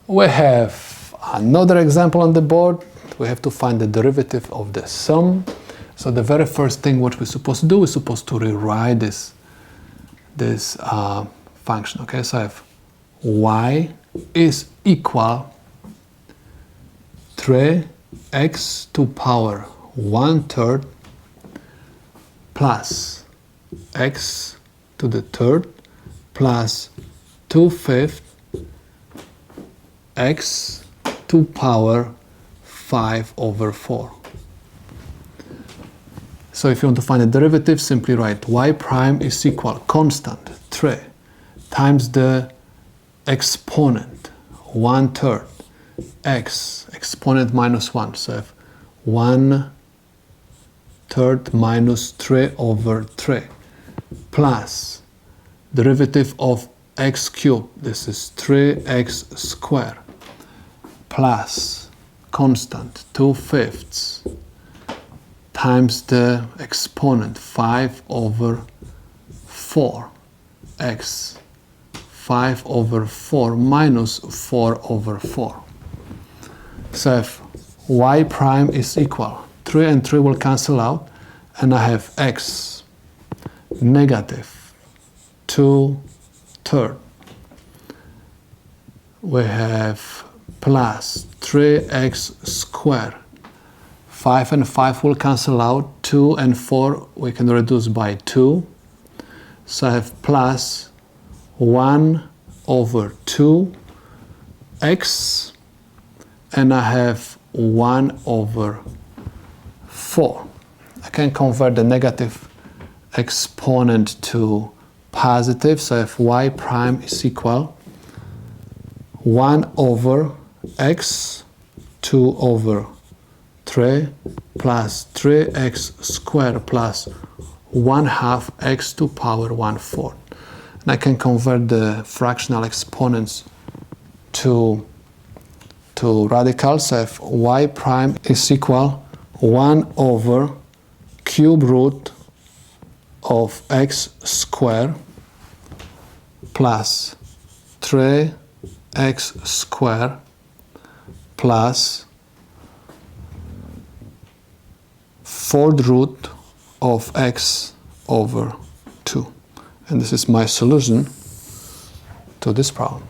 We have another example on the board. We have to find the derivative of the sum. So the very first thing what we're supposed to do, we're supposed to rewrite this function. Okay, so I have y is equal 3x to power 1/3 plus x to the third plus 2/5 x to power 5/4. So if you want to find the derivative, simply write y prime is equal constant 3 times the exponent 1/3 x exponent minus 1. So I have 1/3 minus 3/3 plus derivative of x cubed. This is 3x squared plus constant 2/5 times the exponent 5/4 x 5/4 minus 4/4. So I have y prime is equal 3 and 3 will cancel out, and I have x negative 2/3. We have plus 3x squared. 5 and 5 will cancel out. 2 and 4 we can reduce by 2. So I have plus 1/2x, and I have 1/4. I can convert the negative exponent to positive, so I have y prime is equal 1/x 2/3 plus 3x squared plus 1/2 x to power 1/4. And I can convert the fractional exponents to radicals. So I have y prime is equal 1/cube root of x squared plus 3x squared plus 4th root of x over 2. And this is my solution to this problem.